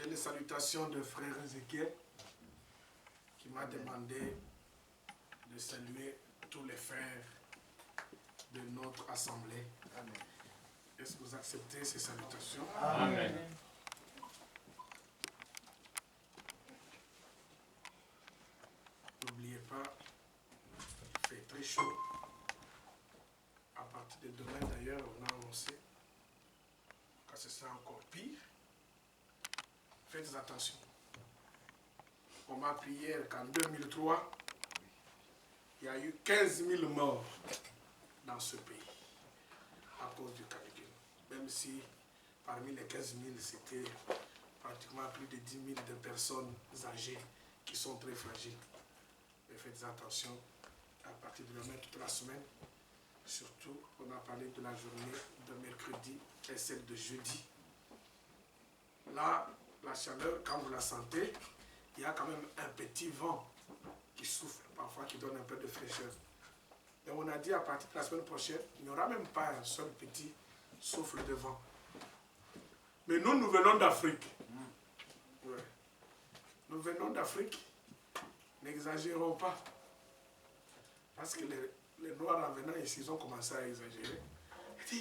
J'ai les salutations de frère Ézéchiel qui m'a demandé de saluer tous les frères de notre assemblée. Amen. Est-ce que vous acceptez ces salutations? Amen. N'oubliez pas, il fait très chaud. À partir de demain d'ailleurs, on a annoncé que ce sera encore pire. Faites attention. On m'a appris hier qu'en 2003, il y a eu 15 000 morts dans ce pays à cause du canicule. Même si parmi les 15 000, c'était pratiquement plus de 10 000 de personnes âgées qui sont très fragiles. Mais faites attention à partir de demain, toute la semaine. Surtout, on a parlé de la journée de mercredi et celle de jeudi. Là, la chaleur, quand vous la sentez, il y a quand même un petit vent qui souffle, parfois qui donne un peu de fraîcheur. Et on a dit à partir de la semaine prochaine, il n'y aura même pas un seul petit souffle de vent. Mais nous venons d'Afrique. Ouais. Nous venons d'Afrique. N'exagérons pas. Parce que les Noirs en venant ici, ils ont commencé à exagérer. Ils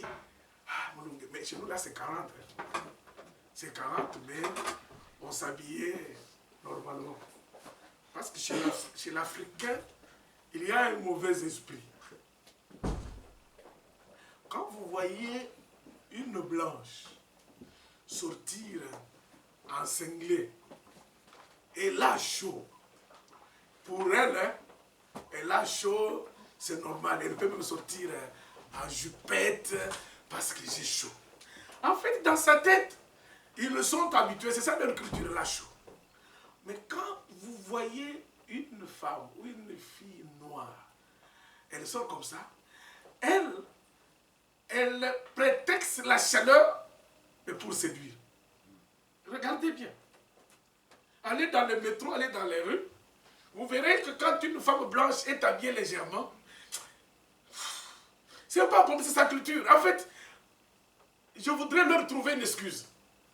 disent, mais chez nous là c'est 40. C'est 40, mais on s'habillait normalement. Parce que chez l'Africain, il y a un mauvais esprit. Quand vous voyez une blanche sortir en cinglé, elle a chaud. Pour elle, hein, elle a chaud, c'est normal. Elle peut même sortir en jupette parce que j'ai chaud. En fait, dans sa tête, ils le sont habitués, c'est ça leur culture, la chaud. Mais quand vous voyez une femme ou une fille noire, elle sort comme ça, elle prétexte la chaleur pour séduire. Regardez bien. Allez dans le métro, allez dans les rues, vous verrez que quand une femme blanche est habillée légèrement, c'est pas comme c'est sa culture. En fait, je voudrais leur trouver une excuse.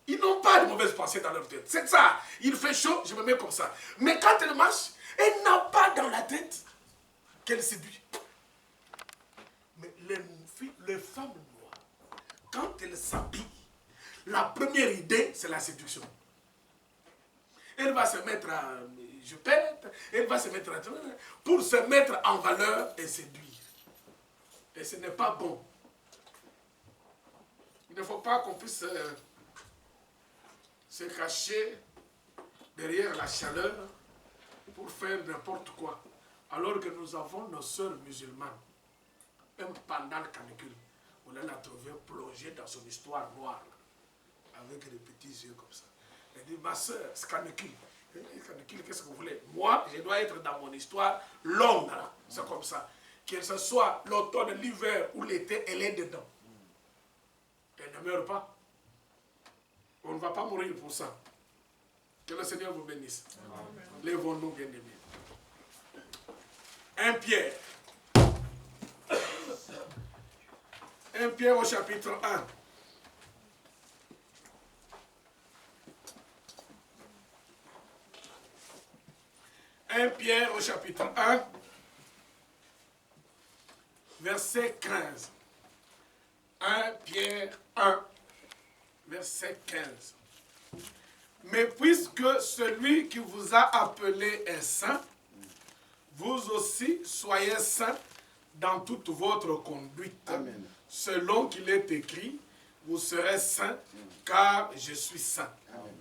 Ils n'ont pas de mauvaises pensées dans leur tête. C'est ça. Il fait chaud, je me mets comme ça. Mais quand elle marche, elle n'a pas dans la tête qu'elle séduit. Mais les femmes noires, quand elles s'habillent, la première idée, c'est la séduction. Elle va se mettre à jupette, elle va se mettre à... pour se mettre en valeur et séduire. Et ce n'est pas bon. Il ne faut pas qu'on puisse se cacher derrière la chaleur pour faire n'importe quoi. Alors que nous avons nos sœurs musulmanes, même pendant le canicule, on l'a trouvé plongée dans son histoire noire, avec des petits yeux comme ça. Elle dit, ma sœur, c'est canicule. Canicule, qu'est-ce que vous voulez? Moi, je dois être dans mon histoire longue. C'est comme ça. Que ce soit l'automne, l'hiver ou l'été, elle est dedans. Elle ne meurt pas. On ne va pas mourir pour ça. Que le Seigneur vous bénisse. Lèvons-nous, bien-aimés. 1 Pierre. 1 Pierre au chapitre 1. 1 Pierre au chapitre 1, verset 15. 1 Pierre 1, verset 15. Mais puisque celui qui vous a appelé est saint, vous aussi soyez saints dans toute votre conduite. Amen. Selon qu'il est écrit, vous serez saints, car je suis saint. Amen.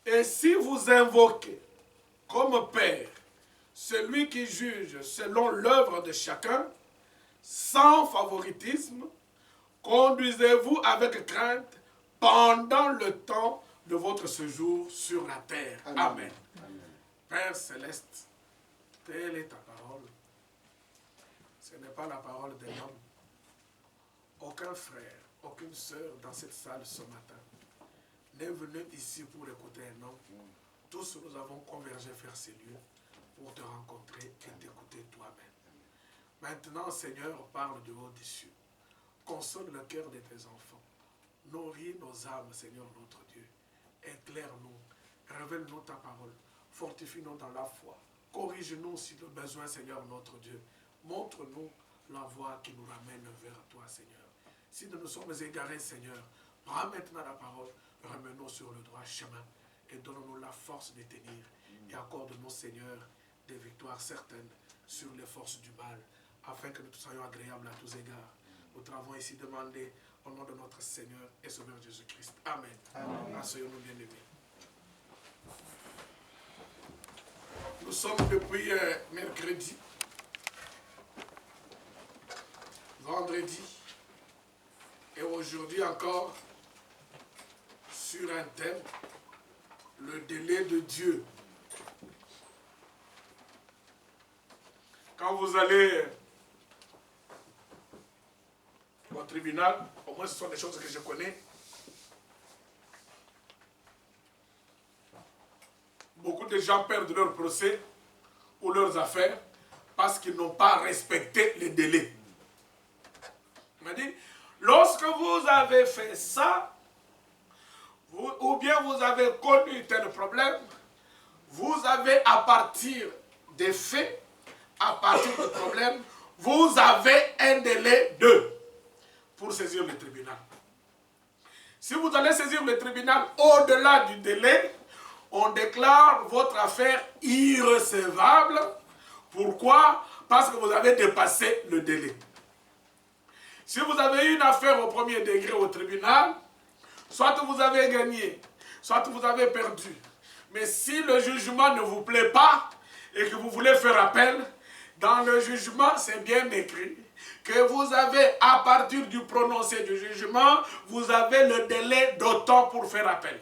Et si vous invoquez comme Père celui qui juge selon l'œuvre de chacun, sans favoritisme, conduisez-vous avec crainte pendant le temps de votre séjour sur la terre. Amen. Amen. Amen. Père céleste, telle est ta parole. Ce n'est pas la parole d'un homme. Aucun frère, aucune sœur dans cette salle ce matin n'est venu ici pour écouter un homme. Tous nous avons convergé vers ces lieux pour te rencontrer et t'écouter toi-même. Maintenant, Seigneur, parle du haut des cieux. Console le cœur de tes enfants. Nourris nos âmes, Seigneur notre Dieu. Éclaire-nous révèle-nous ta parole. Fortifie-nous dans la foi. Corrige-nous si le besoin, Seigneur notre Dieu. Montre-nous la voie qui nous ramène vers toi, Seigneur. Si nous nous sommes égarés, Seigneur, prends maintenant la parole, ramène-nous sur le droit chemin et donne-nous la force de tenir. Et accorde-nous, Seigneur, des victoires certaines sur les forces du mal, afin que nous soyons agréables à tous égards. Nous te l'avons ici demandé au nom de notre Seigneur et Sauveur Jésus-Christ. Amen. Asseyons-nous bien-aimés. Nous sommes depuis mercredi, vendredi et aujourd'hui encore sur un thème, le délai de Dieu. Quand vous allez au tribunal, au moins ce sont des choses que je connais, beaucoup de gens perdent leur procès ou leurs affaires parce qu'ils n'ont pas respecté les délais. Il m'a dit, lorsque vous avez fait ça, ou bien vous avez connu tel problème, vous avez à partir des faits, à partir du problème, vous avez un délai pour saisir le tribunal. Si vous allez saisir le tribunal au-delà du délai, on déclare votre affaire irrecevable. Pourquoi? Parce que vous avez dépassé le délai. Si vous avez eu une affaire au premier degré au tribunal, soit vous avez gagné, soit vous avez perdu. Mais si le jugement ne vous plaît pas et que vous voulez faire appel, dans le jugement, c'est bien écrit que vous avez, à partir du prononcé du jugement, vous avez le délai d'autant pour faire appel.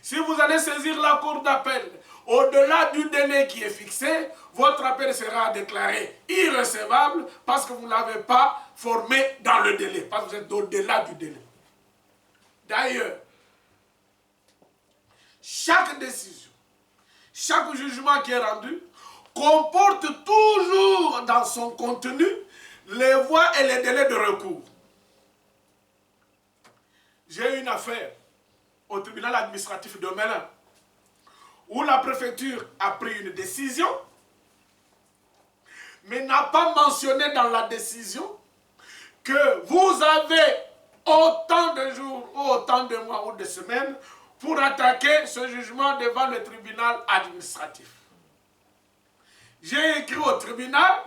Si vous allez saisir la cour d'appel, au-delà du délai qui est fixé, votre appel sera déclaré irrecevable parce que vous ne l'avez pas formé dans le délai, parce que vous êtes au-delà du délai. D'ailleurs, chaque décision, chaque jugement qui est rendu, comporte toujours dans son contenu les voies et les délais de recours. J'ai une affaire au tribunal administratif de Melun où la préfecture a pris une décision mais n'a pas mentionné dans la décision que vous avez autant de jours ou autant de mois ou de semaines pour attaquer ce jugement devant le tribunal administratif. J'ai écrit au tribunal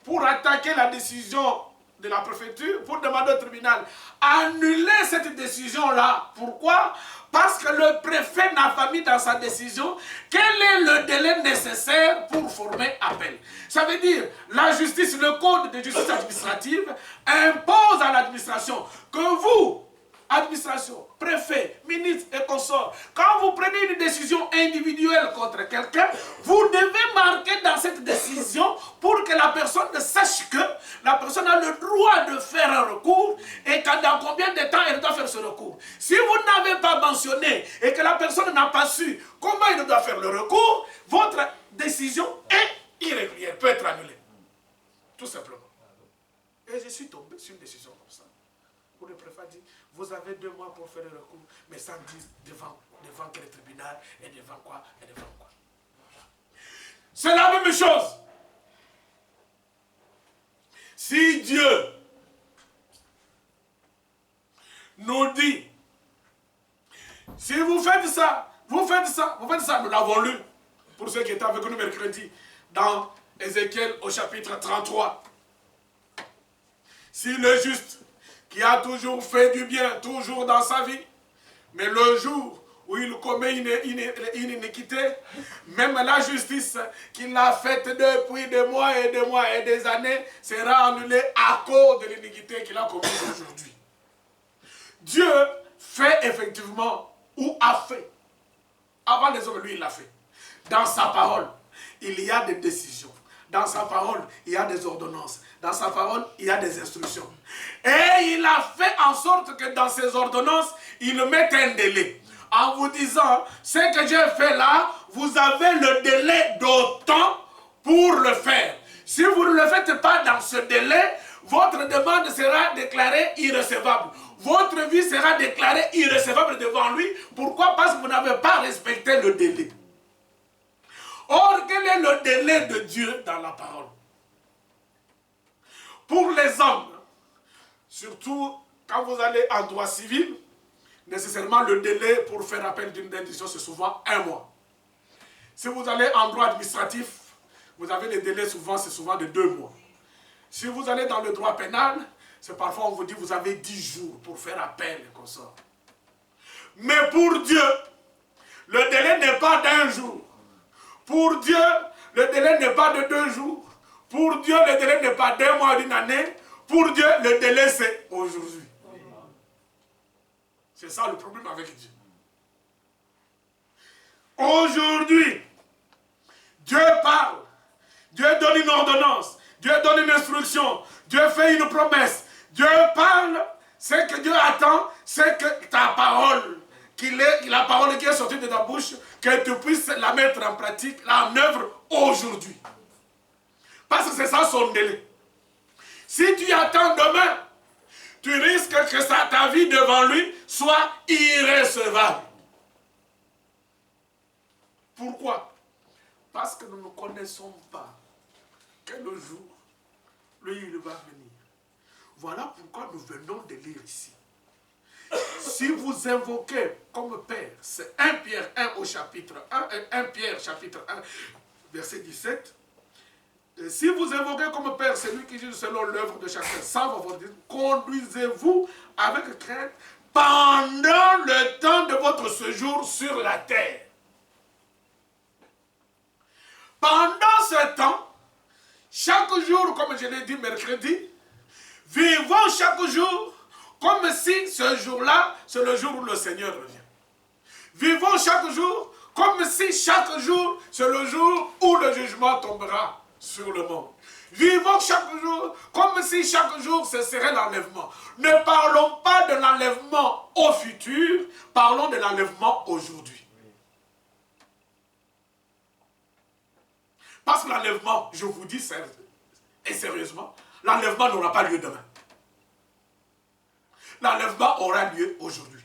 pour attaquer la décision de la préfecture, pour demander au tribunal annuler cette décision-là. Pourquoi? Parce que le préfet n'a pas mis dans sa décision quel est le délai nécessaire pour former appel. Ça veut dire, la justice, le code de justice administrative impose à l'administration que vous, administration, préfet, ministre et consorts, quand vous prenez une décision individuelle contre quelqu'un, vous devez marquer dans cette décision pour que la personne sache que la personne a le droit de faire un recours et dans combien de temps elle doit faire ce recours. Si vous n'avez pas mentionné et que la personne n'a pas su comment il doit faire le recours, votre décision est irrégulière, peut être annulée. Tout simplement. Et je suis tombé sur une décision comme ça. Où le préfet dit, vous avez 2 mois pour faire le recours, mais sans dire devant quel tribunal, et devant quoi, et devant quoi. C'est la même chose. Si Dieu nous dit, si vous faites ça, vous faites ça, vous faites ça, nous l'avons lu, pour ceux qui étaient avec nous mercredi, dans Ézéchiel au chapitre 33. Si le juste, qui a toujours fait du bien, toujours dans sa vie, mais le jour où il commet une iniquité, même la justice qu'il a faite depuis des mois et des années sera annulée à cause de l'iniquité qu'il a commise aujourd'hui. Dieu fait effectivement, ou a fait, avant les hommes, lui il l'a fait. Dans sa parole, il y a des décisions. Dans sa parole, il y a des ordonnances. Dans sa parole, il y a des instructions. Et il a fait en sorte que dans ces ordonnances, il mette un délai. En vous disant, ce que j'ai fait là, vous avez le délai d'autant pour le faire. Si vous ne le faites pas dans ce délai, votre demande sera déclarée irrecevable. votre vie sera déclarée irrecevable devant lui. Pourquoi? Parce que vous n'avez pas respecté le délai. Or, quel est le délai de Dieu dans la parole? Pour les hommes, surtout quand vous allez en droit civil, nécessairement le délai pour faire appel d'une décision, c'est souvent 1 mois. Si vous allez en droit administratif, vous avez les délais souvent, c'est souvent de 2 mois. Si vous allez dans le droit pénal, c'est parfois on vous dit vous avez 10 jours pour faire appel et comme ça. Mais pour Dieu, le délai n'est pas d'1 jour. Pour Dieu, le délai n'est pas de 2 jours. Pour Dieu, le délai n'est pas d'1 mois, d'une année. Pour Dieu, le délai c'est aujourd'hui. C'est ça le problème avec Dieu. Aujourd'hui, Dieu parle. Dieu donne une ordonnance. Dieu donne une instruction. Dieu fait une promesse. Dieu parle. Ce que Dieu attend, c'est que ta parole, la parole qui est sortie de ta bouche, que tu puisses la mettre en pratique, en œuvre aujourd'hui. Parce que c'est ça son délai. Si tu attends demain, tu risques que ta vie devant lui soit irrecevable. Pourquoi? Parce que nous ne connaissons pas quel jour lui il va venir. Voilà pourquoi nous venons de lire ici. Si vous invoquez comme Père, c'est 1 Pierre 1 au chapitre 1 Pierre chapitre 1, verset 17. Si vous invoquez comme Père celui qui juge selon l'œuvre de chacun, sans favoritisme, conduisez-vous avec crainte pendant le temps de votre séjour sur la terre. Pendant ce temps, chaque jour, comme je l'ai dit mercredi, vivons chaque jour comme si ce jour-là, c'est le jour où le Seigneur revient. Vivons chaque jour comme si chaque jour, c'est le jour où le jugement tombera sur le monde. Vivons chaque jour comme si chaque jour, ce serait l'enlèvement. Ne parlons pas de l'enlèvement au futur, parlons de l'enlèvement aujourd'hui. Parce que l'enlèvement, je vous dis sérieusement, l'enlèvement n'aura pas lieu demain. L'enlèvement aura lieu aujourd'hui.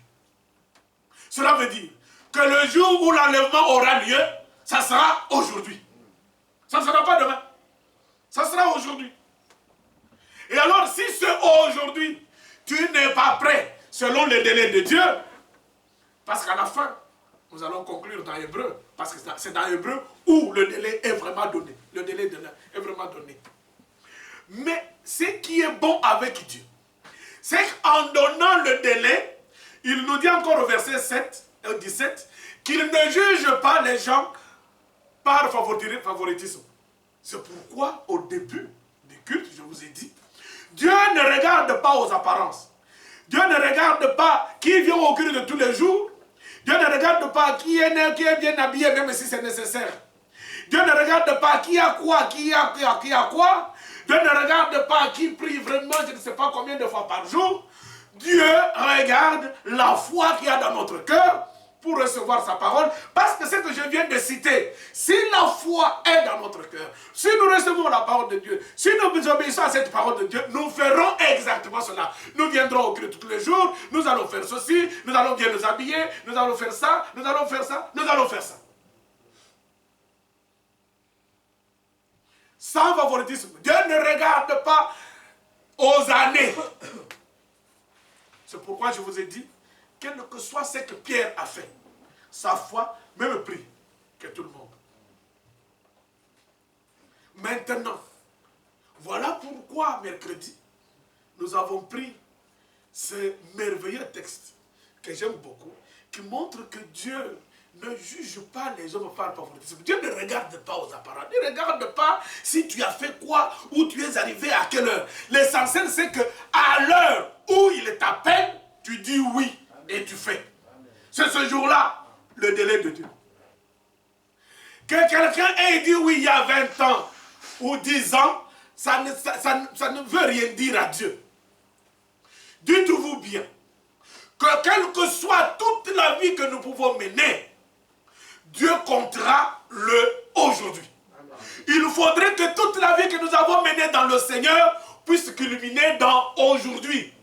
Cela veut dire que le jour où l'enlèvement aura lieu, ça sera aujourd'hui. Ça ne sera pas demain. Ça sera aujourd'hui. Et alors, si c'est aujourd'hui, tu n'es pas prêt selon les délais de Dieu, parce qu'à la fin, nous allons conclure dans Hébreu, parce que c'est dans Hébreu où le délai est vraiment donné. Le délai est vraiment donné. Mais ce qui est bon avec Dieu, c'est qu'en donnant le délai, il nous dit encore au verset 17, qu'il ne juge pas les gens par favoritisme. C'est pourquoi au début du culte, je vous ai dit, Dieu ne regarde pas aux apparences. Dieu ne regarde pas qui vient au culte de tous les jours. Dieu ne regarde pas qui est bien habillé, même si c'est nécessaire. Dieu ne regarde pas qui a quoi, qui a quoi. Dieu ne regarde pas qui prie vraiment, je ne sais pas combien de fois par jour. Dieu regarde la foi qu'il y a dans notre cœur pour recevoir sa parole. Parce que ce que je viens de citer, si la foi est dans notre cœur, si nous recevons la parole de Dieu, si nous obéissons à cette parole de Dieu, nous ferons exactement cela. Nous viendrons au culte tous les jours, nous allons faire ceci, nous allons bien nous habiller, nous allons faire ça, nous allons faire ça, nous allons faire ça. Sans favoritisme. Dieu ne regarde pas aux années. C'est pourquoi je vous ai dit, quel que soit ce que Pierre a fait, sa foi, même prix que tout le monde. Maintenant, voilà pourquoi mercredi, nous avons pris ce merveilleux texte que j'aime beaucoup, qui montre que Dieu ne juge pas les hommes par favoritisme. Dieu ne regarde pas aux apparences. Il ne regarde pas si tu as fait quoi, où tu es arrivé, à quelle heure. L'essentiel, c'est qu'à l'heure où il t'appelle, tu dis oui et tu fais. C'est ce jour-là, le délai de Dieu. Que quelqu'un ait dit oui il y a 20 ans ou 10 ans, ça ne veut rien dire à Dieu. Dites-vous bien que quelle que soit toute la vie que nous pouvons mener, Dieu comptera le aujourd'hui. Il faudrait que toute la vie que nous avons menée dans le Seigneur puisse culminer dans aujourd'hui.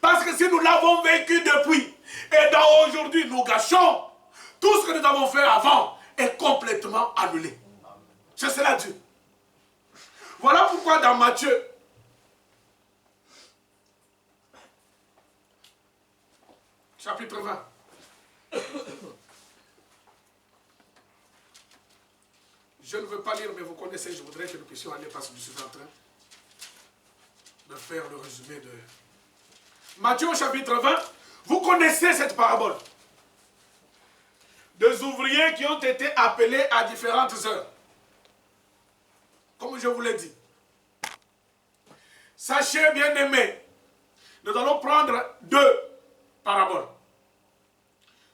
Parce que si nous l'avons vécu depuis, et dans aujourd'hui nous gâchons, tout ce que nous avons fait avant est complètement annulé. C'est cela Dieu. Voilà pourquoi dans Matthieu, chapitre 20, je ne veux pas lire, mais vous connaissez, je voudrais que nous puissions aller parce que je suis en train de faire le résumé de Matthieu chapitre 20. Vous connaissez cette parabole. Des ouvriers qui ont été appelés à différentes heures. Comme je vous l'ai dit. Sachez, bien-aimés, nous allons prendre deux paraboles.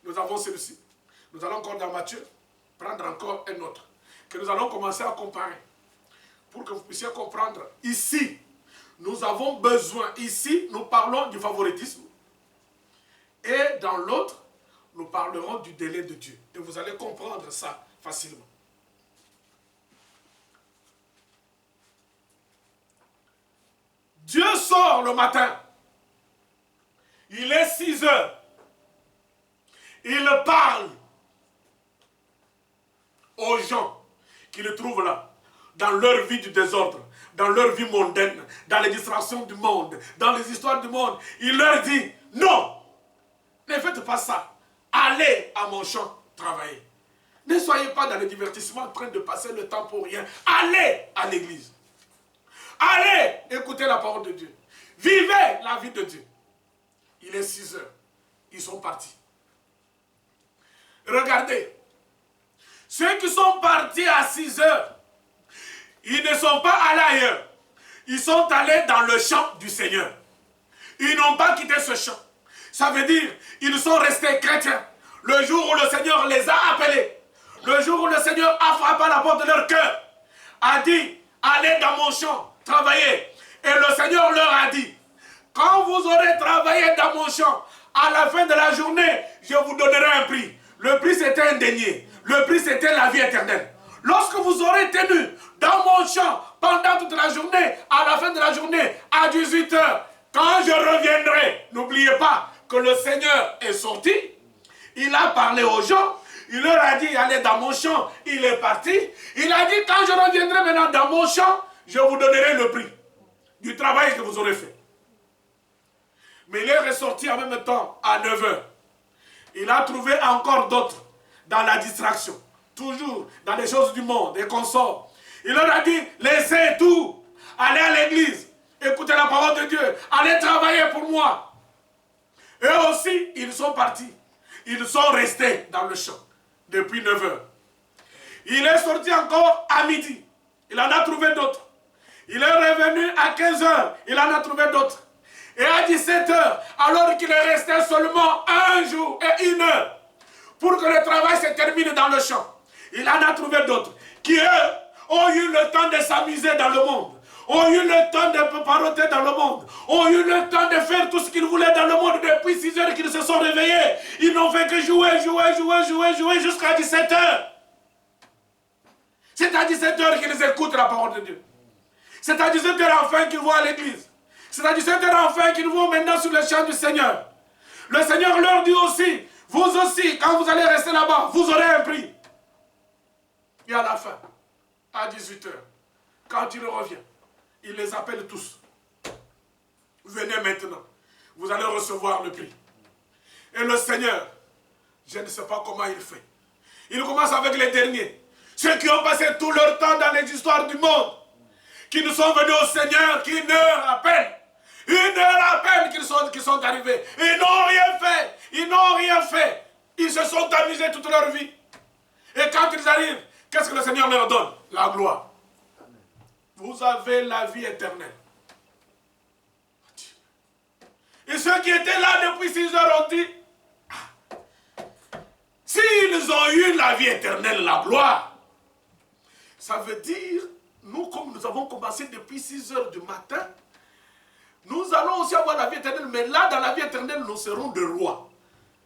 Nous avons celui-ci. Nous allons encore dans Matthieu prendre encore un autre. Que nous allons commencer à comparer. Pour que vous puissiez comprendre. Ici, nous avons besoin. Ici, nous parlons du favoritisme. Et dans l'autre, nous parlerons du délai de Dieu. Et vous allez comprendre ça facilement. Dieu sort le matin. Il est 6 heures. Il parle aux gens qui le trouvent là, dans leur vie du désordre, dans leur vie mondaine, dans les distractions du monde, dans les histoires du monde. Il leur dit, non, ne faites pas ça. Allez à mon champ travailler. Ne soyez pas dans le divertissement en train de passer le temps pour rien. Allez à l'église. Allez écouter la parole de Dieu. Vivez la vie de Dieu. Il est 6 heures. Ils sont partis. Regardez. Ceux qui sont partis à 6 heures, ils ne sont pas allés ailleurs. Ils sont allés dans le champ du Seigneur. Ils n'ont pas quitté ce champ. Ça veut dire, ils sont restés chrétiens. Le jour où le Seigneur les a appelés, le jour où le Seigneur a frappé à la porte de leur cœur, a dit, allez dans mon champ, travaillez. Et le Seigneur leur a dit, quand vous aurez travaillé dans mon champ, à la fin de la journée, je vous donnerai un prix. Le prix c'était un denier. Le prix c'était la vie éternelle. Lorsque vous aurez tenu dans mon champ pendant toute la journée, à la fin de la journée, à 18 heures, quand je reviendrai, n'oubliez pas que le Seigneur est sorti, il a parlé aux gens, il leur a dit, allez dans mon champ, il est parti. Il a dit, quand je reviendrai maintenant dans mon champ, je vous donnerai le prix du travail que vous aurez fait. Mais il est ressorti en même temps à 9 heures. Il a trouvé encore d'autres dans la distraction, toujours dans les choses du monde et consorts. Il leur a dit, laissez tout, allez à l'église, écoutez la parole de Dieu, allez travailler pour moi. Eux aussi, ils sont partis. Ils sont restés dans le champ depuis 9 heures. Il est sorti encore à midi. Il en a trouvé d'autres. Il est revenu à 15 heures. Il en a trouvé d'autres. Et à 17 heures, alors qu'il est resté seulement 1 jour et 1 heure pour que le travail se termine dans le champ, il en a trouvé d'autres qui, eux, ont eu le temps de s'amuser dans le monde, ont eu le temps de paroter dans le monde, ont eu le temps de faire tout ce qu'ils voulaient dans le monde depuis 6 heures qu'ils se sont réveillés. Ils n'ont fait que jouer jusqu'à 17 heures. C'est à 17 heures qu'ils écoutent la parole de Dieu. C'est à 17 heures enfin qu'ils vont à l'église. C'est à 17 heures enfin qu'ils vont maintenant sur le champ du Seigneur. Le Seigneur leur dit aussi, vous aussi, quand vous allez rester là-bas, vous aurez un prix. Et à la fin, à 18 heures, quand il revient, il les appelle tous. Venez maintenant, vous allez recevoir le prix. Et le Seigneur, je ne sais pas comment il fait. Il commence avec les derniers. Ceux qui ont passé tout leur temps dans les histoires du monde, qui nous sont venus au Seigneur, qui 1 heure à peine, 1 heure à peine qu'ils sont arrivés. Ils n'ont rien fait. Ils n'ont rien fait. Ils se sont amusés toute leur vie. Et quand ils arrivent, qu'est-ce que le Seigneur leur donne? La gloire. Amen. Vous avez la vie éternelle. Et ceux qui étaient là depuis 6 heures ont dit, s'ils ont eu la vie éternelle, la gloire, ça veut dire, nous comme nous avons commencé depuis 6 heures du matin, nous allons aussi avoir la vie éternelle, mais là, dans la vie éternelle, nous serons des rois.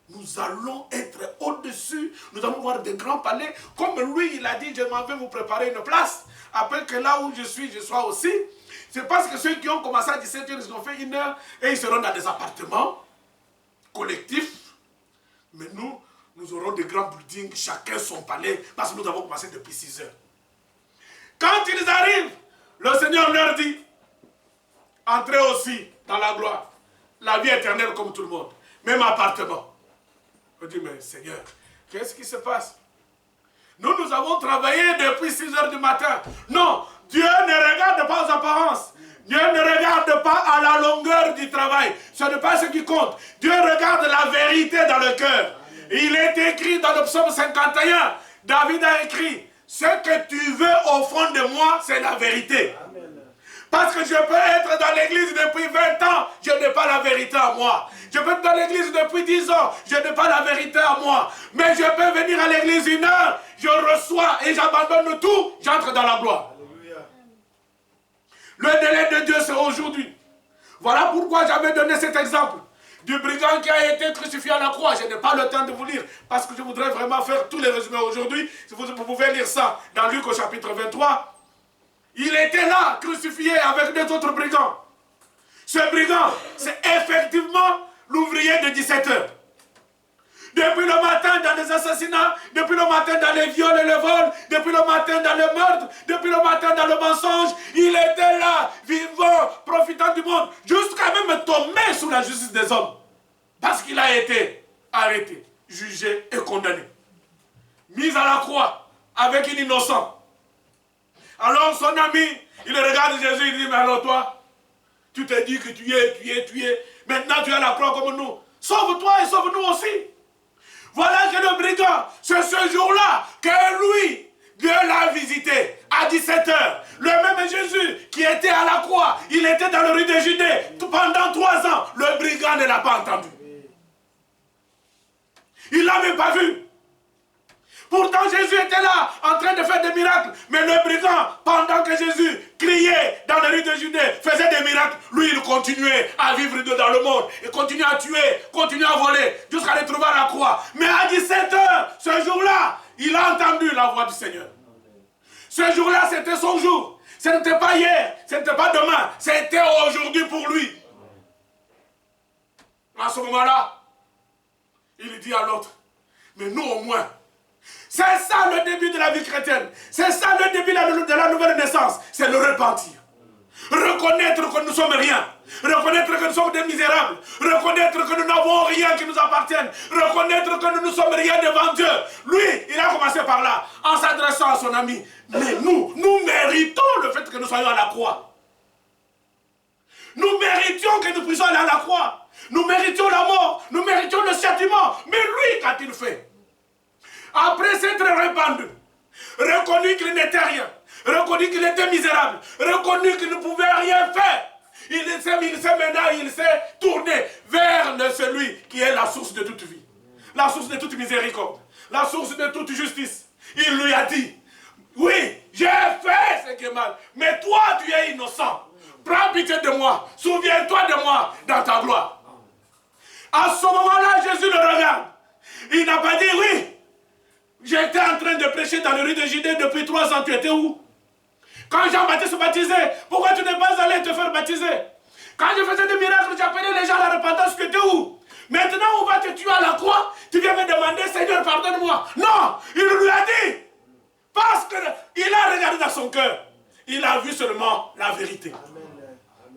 Nous allons être au-dessus, nous allons voir des grands palais. Comme lui, il a dit, je m'en vais vous préparer une place, afin que là où je suis, je sois aussi. C'est parce que ceux qui ont commencé à 17 h, ils ont fait 1 heure et ils seront dans des appartements collectifs. Mais nous aurons des grands buildings, chacun son palais, parce que nous avons commencé depuis 6 heures. Quand ils arrivent, le Seigneur leur dit, entrez aussi dans la gloire. La vie éternelle comme tout le monde. Même appartement. On dit, mais Seigneur, qu'est-ce qui se passe? Nous avons travaillé depuis 6 heures du matin. Non, Dieu ne regarde pas aux apparences. Dieu ne regarde pas à la longueur du travail. Ce n'est pas ce qui compte. Dieu regarde la vérité dans le cœur. Il est écrit dans le psaume 51. David a écrit, ce que tu veux au fond de moi, c'est la vérité. Amen. Parce que je peux être dans l'église depuis 20 ans, je n'ai pas la vérité à moi. Je peux être dans l'église depuis 10 ans, je n'ai pas la vérité à moi. Mais je peux venir à l'église 1 heure, je reçois et j'abandonne tout, j'entre dans la gloire. Alléluia. Le délai de Dieu, c'est aujourd'hui. Voilà pourquoi j'avais donné cet exemple du brigand qui a été crucifié à la croix. Je n'ai pas le temps de vous lire parce que je voudrais vraiment faire tous les résumés aujourd'hui. Vous pouvez lire ça dans Luc au chapitre 23. Il était là, crucifié avec 2 autres brigands. Ce brigand, c'est effectivement l'ouvrier de 17 heures. Depuis le matin dans les assassinats, depuis le matin dans les viols et les vols, depuis le matin dans le meurtre, depuis le matin dans le mensonge, il était là, vivant, profitant du monde, jusqu'à même tomber sous la justice des hommes. Parce qu'il a été arrêté, jugé et condamné. Mis à la croix avec une innocente. Alors son ami, il regarde Jésus, il dit, mais alors toi, tu t'es dit que tu es. Maintenant tu es à la croix comme nous. Sauve-toi et sauve-nous aussi. Voilà que le brigand, c'est ce jour-là que lui, Dieu l'a visité à 17 heures. Le même Jésus qui était à la croix, il était dans le rue de Judée pendant 3 ans. Le brigand ne l'a pas entendu. Il ne l'a même pas vu. Pourtant Jésus était là en train de faire des miracles. Mais le brigand, pendant que Jésus criait dans les rues de Judée, faisait des miracles, lui il continuait à vivre dans le monde. Et continuait à tuer, continuait à voler, jusqu'à le trouver à la croix. Mais à 17 heures, ce jour-là, il a entendu la voix du Seigneur. Ce jour-là, c'était son jour. Ce n'était pas hier, ce n'était pas demain, c'était aujourd'hui pour lui. À ce moment-là, il dit à l'autre, mais nous au moins, c'est ça le début de la vie chrétienne. C'est ça le début de la nouvelle naissance. C'est le repentir. Reconnaître que nous sommes rien. Reconnaître que nous sommes des misérables. Reconnaître que nous n'avons rien qui nous appartienne. Reconnaître que nous ne sommes rien devant Dieu. Lui, il a commencé par là, en s'adressant à son ami. Mais nous méritons le fait que nous soyons à la croix. Nous méritions que nous puissions aller à la croix. Nous méritions la mort. Nous méritions le châtiment. Mais lui, quand il fait, après s'être répandu, reconnu qu'il n'était rien, reconnu qu'il était misérable, reconnu qu'il ne pouvait rien faire, il s'est tourné vers celui qui est la source de toute vie, la source de toute miséricorde, la source de toute justice. Il lui a dit, oui, j'ai fait ce qui est mal, mais toi tu es innocent. Prends pitié de moi, souviens-toi de moi dans ta gloire. À ce moment-là, Jésus le regarde. Il n'a pas dit oui. J'étais en train de prêcher dans le rue de Judée depuis 3 ans, tu étais où? Quand Jean-Baptiste se baptisait, pourquoi tu n'es pas allé te faire baptiser? Quand je faisais des miracles, j'appelais les gens à la repentance, tu étais où? Maintenant, on va te tuer à la croix, tu viens me demander, Seigneur, pardonne-moi. Non, il lui a dit, parce qu'il a regardé dans son cœur, il a vu seulement la vérité.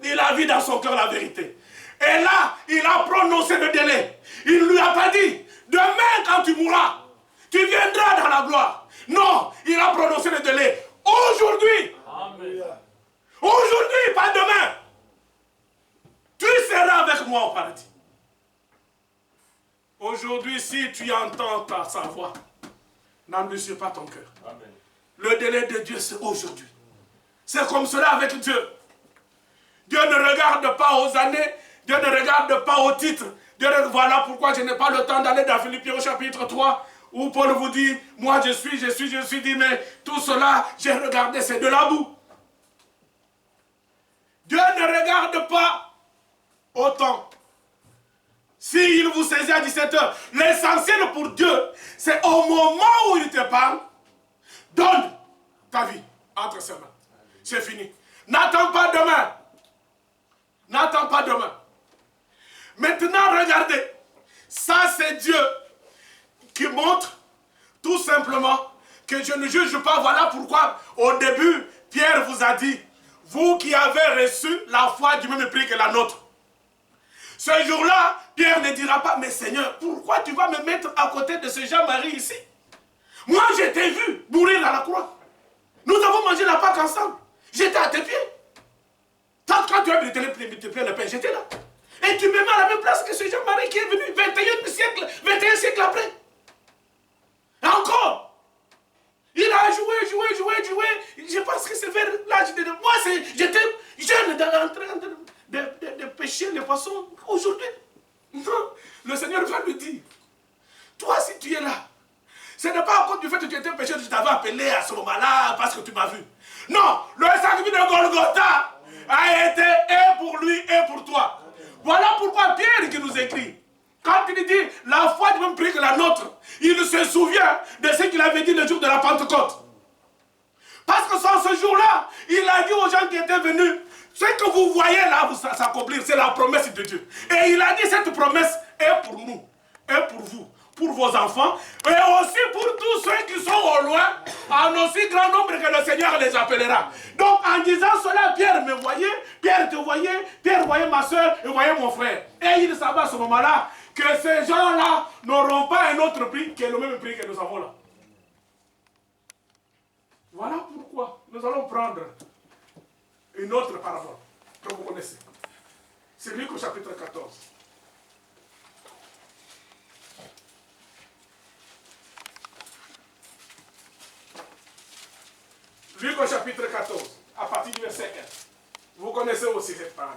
Il a vu dans son cœur la vérité. Et là, il a prononcé le délai. Il ne lui a pas dit, demain quand tu mourras, tu viendras dans la gloire. Non, il a prononcé le délai. Aujourd'hui. Amen. Aujourd'hui, pas demain. Tu seras avec moi au paradis. Aujourd'hui, si tu entends sa voix, n'endurcis pas ton cœur. Amen. Le délai de Dieu, c'est aujourd'hui. C'est comme cela avec Dieu. Dieu ne regarde pas aux années, Dieu ne regarde pas aux titres. Voilà pourquoi je n'ai pas le temps d'aller dans Philippiens au chapitre 3. Où Paul vous dit, moi je suis dit, mais tout cela, j'ai regardé, c'est de la boue. Dieu ne regarde pas autant. S'il vous saisit à 17 heures, l'essentiel pour Dieu, c'est au moment où il te parle, donne ta vie entre ses mains. C'est fini. N'attends pas demain. N'attends pas demain. Maintenant, regardez. Ça, c'est Dieu qui montre tout simplement que je ne juge pas. Voilà pourquoi, au début, Pierre vous a dit, vous qui avez reçu la foi du même prix que la nôtre. Ce jour-là, Pierre ne dira pas, mais Seigneur, pourquoi tu vas me mettre à côté de ce Jean-Marie ici? Moi, je t'ai vu mourir à la croix. Nous avons mangé la Pâque ensemble. J'étais à tes pieds. Quand tu as brûlé le pain, j'étais là. Et tu me mets à la même place que ce Jean-Marie qui est venu 21 siècles après. Et encore, il a joué. Je pense que c'est vers l'âge de... Moi, j'étais jeune en train de pêcher les poissons. Aujourd'hui, non, le Seigneur va lui dire, toi, si tu es là, ce n'est pas à cause du fait que tu étais pécheur que je t'avais appelé à ce moment-là parce que tu m'as vu. Non, le sacrifice de Golgotha a été et pour lui et pour toi. Voilà pourquoi Pierre qui nous écrit, quand il dit la foi du même prix que la nôtre, il se souvient de ce qu'il avait dit le jour de la Pentecôte. Parce que sans ce jour-là, il a dit aux gens qui étaient venus, ce que vous voyez là s'accomplir, c'est la promesse de Dieu. Et il a dit cette promesse est pour nous, est pour vous, pour vos enfants, et aussi pour tous ceux qui sont au loin, en aussi grand nombre que le Seigneur les appellera. Donc en disant cela, Pierre me voyait, Pierre te voyait, Pierre voyait ma soeur et voyait mon frère. Et il savait à ce moment-là que ces gens-là n'auront pas un autre prix que le même prix que nous avons là. Voilà pourquoi nous allons prendre une autre parabole que vous connaissez. C'est Luc au chapitre 14. Luc au chapitre 14, à partir du verset 1. Vous connaissez aussi cette parole.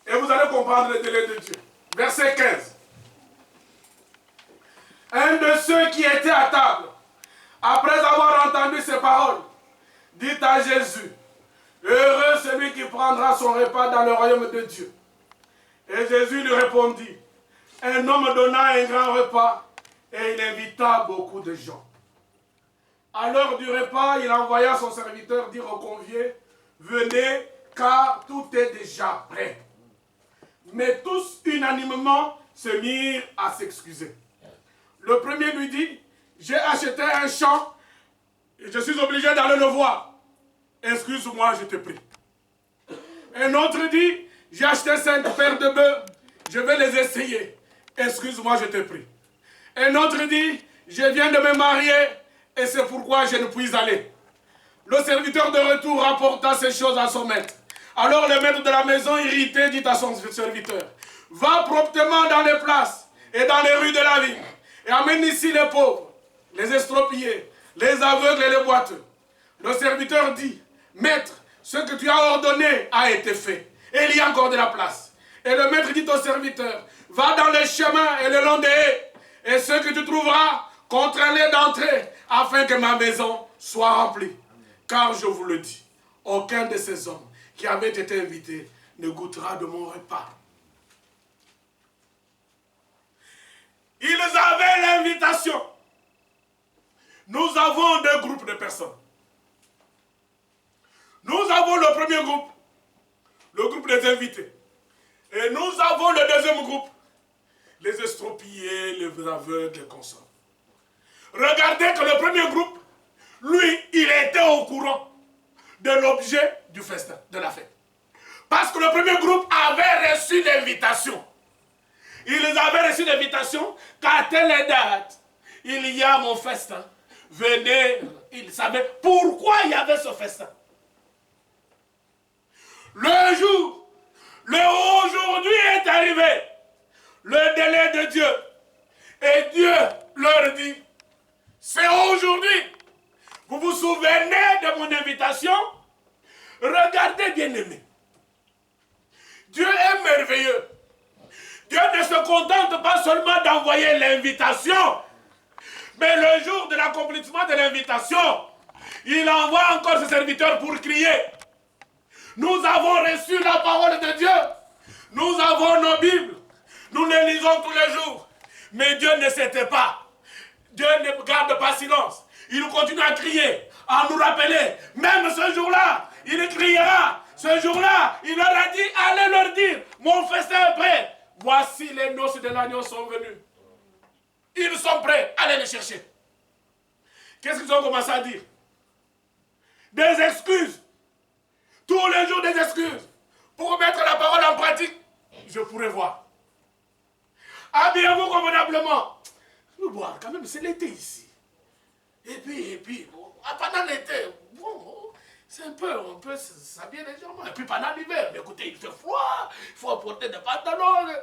Et vous allez comprendre le délai de Dieu. Verset 15. Un de ceux qui étaient à table, après avoir entendu ces paroles, dit à Jésus, heureux celui qui prendra son repas dans le royaume de Dieu. Et Jésus lui répondit, un homme donna un grand repas et il invita beaucoup de gens. À l'heure du repas, il envoya son serviteur dire aux conviés, venez car tout est déjà prêt. Mais tous unanimement se mirent à s'excuser. Le premier lui dit, j'ai acheté un champ et je suis obligé d'aller le voir. Excuse-moi, je te prie. Un autre dit, j'ai acheté 5 paires de bœufs, je vais les essayer. Excuse-moi, je te prie. Un autre dit, je viens de me marier et c'est pourquoi je ne puis aller. Le serviteur de retour rapporta ces choses à son maître. Alors le maître de la maison, irrité, dit à son serviteur, va promptement dans les places et dans les rues de la ville et amène ici les pauvres, les estropiés, les aveugles et les boiteux. Le serviteur dit, maître, ce que tu as ordonné a été fait et il y a encore de la place. Et le maître dit au serviteur, va dans les chemins et le long des haies et ce que tu trouveras, contrains-les d'entrer afin que ma maison soit remplie. Car je vous le dis, aucun de ces hommes qui avaient été invités ne goûtera de mon repas. Ils avaient l'invitation. Nous avons 2 groupes de personnes. Nous avons le premier groupe, le groupe des invités. Et nous avons le deuxième groupe, les estropiés, les aveugles, les consorts. Regardez que le premier groupe, lui, il était au courant de l'objet du festin, de la fête. Parce que le premier groupe avait reçu l'invitation. Ils avaient reçu l'invitation qu'à telle date, il y a mon festin. Venez, ils savaient pourquoi il y avait ce festin. Le jour, le aujourd'hui est arrivé, le délai de Dieu. Et Dieu leur dit, c'est aujourd'hui. Vous vous souvenez de mon invitation? Regardez, bien-aimés. Dieu est merveilleux. Dieu ne se contente pas seulement d'envoyer l'invitation, mais le jour de l'accomplissement de l'invitation, il envoie encore ses serviteurs pour crier. Nous avons reçu la parole de Dieu. Nous avons nos Bibles. Nous les lisons tous les jours. Mais Dieu ne s'était pas. Dieu ne garde pas silence. Il continue à crier, à nous rappeler. Même ce jour-là, il criera. Ce jour-là, il leur a dit, allez leur dire, mon festin est prêt. Voici les noces de l'agneau sont venues. Ils sont prêts, allez les chercher. Qu'est-ce qu'ils ont commencé à dire? Des excuses. Tous les jours des excuses. Pour mettre la parole en pratique, je pourrais voir. Habillez-vous convenablement. Je veux boire quand même, c'est l'été ici. Et puis, pendant l'été, bon, c'est un peu, on peut s'habiller légèrement. Et puis pendant l'hiver, mais écoutez, il fait froid, il faut apporter des pantalons.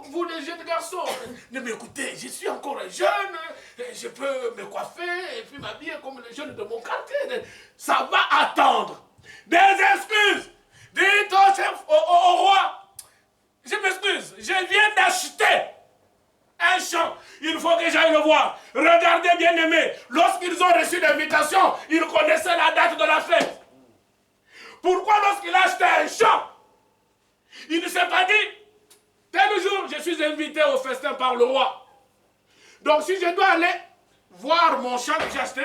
Vous les jeunes garçons, mais écoutez, je suis encore jeune, je peux me coiffer et puis m'habiller comme les jeunes de mon quartier. Ça va attendre. Des excuses. Dites au chef, au roi, je m'excuse, je viens d'acheter un champ, il faut que j'aille le voir. Regardez bien aimé, lorsqu'ils ont reçu l'invitation, ils connaissaient la date de la fête. Pourquoi lorsqu'il a acheté un champ, il ne s'est pas dit, tel jour je suis invité au festin par le roi. Donc si je dois aller voir mon champ que j'ai acheté,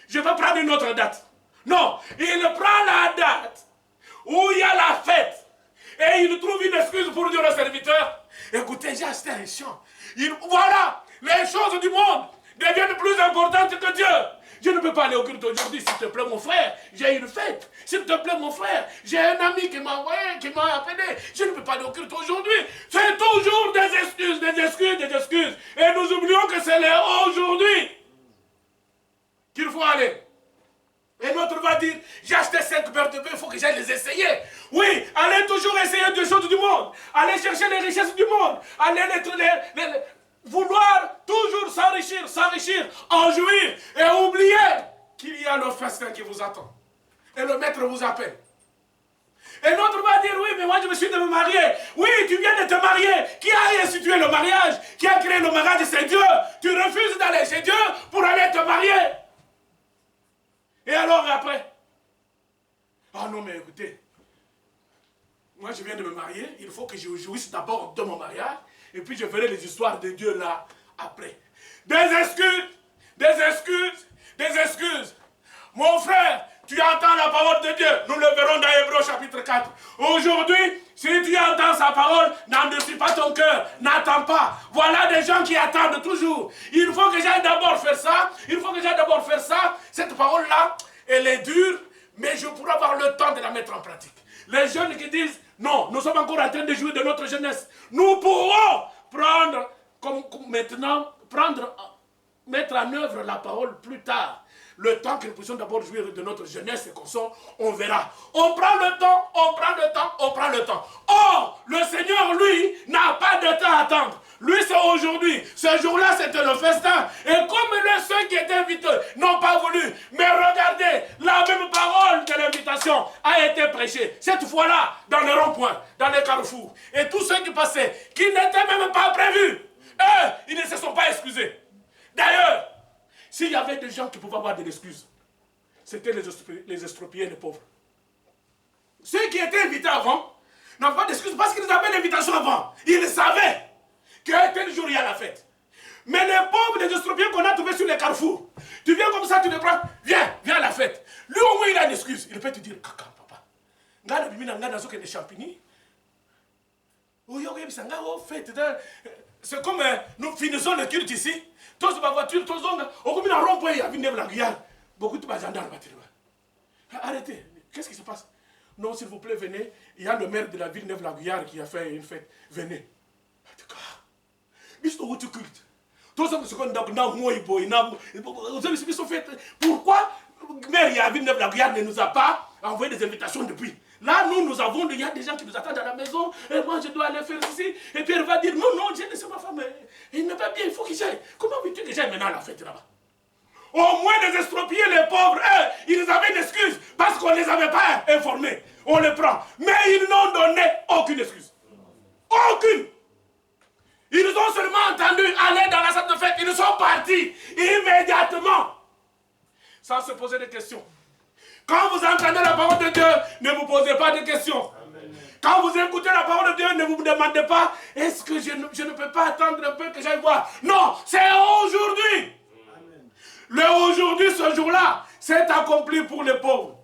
je vais prendre une autre date. Non, il prend la date où il y a la fête et il trouve une excuse pour dire au serviteur, écoutez, j'ai acheté un champ. Voilà, les choses du monde deviennent plus importantes que Dieu. Je ne peux pas aller au culte aujourd'hui, s'il te plaît mon frère, j'ai une fête. S'il te plaît mon frère, j'ai un ami qui m'a envoyé, qui m'a appelé. Je ne peux pas aller au culte aujourd'hui. C'est toujours des excuses, des excuses, des excuses. Et nous oublions que c'est aujourd'hui qu'il faut aller. Et l'autre va dire, j'ai acheté 5 paires de bœufs, il faut que j'aille les essayer. Oui, allez toujours essayer des choses du monde. Allez chercher les richesses du monde. Allez vouloir toujours s'enrichir, en jouir. Et oublier qu'il y a le festin qui vous attend. Et le maître vous appelle. Et l'autre va dire, oui, mais moi je me suis de me marier. Oui, tu viens de te marier. Qui a institué le mariage? Qui a créé le mariage? C'est Dieu. Tu refuses d'aller chez Dieu pour aller te marier. Et alors après, ah non mais écoutez, moi je viens de me marier, il faut que je jouisse d'abord de mon mariage, et puis je verrai les histoires de Dieu là après. Des excuses, des excuses, des excuses. Mon frère, tu entends la parole de Dieu, nous le verrons dans Hébreux chapitre 4. Aujourd'hui, si tu entends sa parole, n'endurcis pas ton cœur, n'attends pas. Voilà des gens qui attendent toujours. Il faut que j'aille d'abord faire ça, il faut que j'aille d'abord faire ça. Cette parole-là, elle est dure, mais je pourrais avoir le temps de la mettre en pratique. Les jeunes qui disent, non, nous sommes encore en train de jouir de notre jeunesse. Nous pourrons prendre, comme maintenant, mettre en œuvre la parole plus tard. Le temps que nous puissions d'abord jouir de notre jeunesse et comme ça, on verra. On prend le temps, on prend le temps, on prend le temps. Or, le Seigneur, lui, n'a pas de temps à attendre. Lui, c'est aujourd'hui. Ce jour-là, c'était le festin. Et comme ceux qui étaient invités n'ont pas voulu, mais regardez, la même parole de l'invitation a été prêchée. Cette fois-là, dans les ronds-points, dans les carrefours. Et tous ceux qui passaient, qui n'étaient même pas prévus, eux, ils ne se sont pas excusés. D'ailleurs, s'il y avait des gens qui pouvaient avoir des excuses, c'était les estropiés et les pauvres. Ceux qui étaient invités avant n'ont pas d'excuses parce qu'ils avaient l'invitation avant. Ils savaient que tel jour il y a la fête. Mais les pauvres, les estropiés qu'on a trouvés sur les carrefours, tu viens comme ça, tu les prends, viens à la fête. Lui au moins il a une excuse. Il peut te dire, kaka papa, des champignons. C'est comme nous finissons le culte ici. Tous ma voiture, tous on comme un rond-point, il y a une la Guyane. Beaucoup de gendarmes. Arrêtez, qu'est-ce qui se passe? Non, s'il vous plaît, venez. Il y a le maire de la ville Neuve-la-Guyane qui a fait une fête. Venez. Pourquoi le maire de la ville Neuve-la-Guyane ne nous a pas envoyé des invitations depuis? Là, nous avons, il y a des gens qui nous attendent à la maison, et moi je dois aller faire ceci, et puis elle va dire, non, j'ai laissé ma femme, il n'est pas bien, il faut qu'il j'aille. Comment veux-tu que j'aille maintenant à la fête là-bas? Au moins les estropiés, les pauvres, eux, ils avaient une excuse, parce qu'on ne les avait pas informés. On les prend. Mais ils n'ont donné aucune excuse. Aucune. Ils ont seulement entendu aller dans la salle de fête, ils sont partis immédiatement, sans se poser de questions. Quand vous entendez la parole de Dieu, ne vous posez pas de questions. Amen. Quand vous écoutez la parole de Dieu, ne vous demandez pas, est-ce que je ne peux pas attendre un peu que j'aille voir? Non, c'est aujourd'hui. Le aujourd'hui, ce jour-là, c'est accompli pour les pauvres,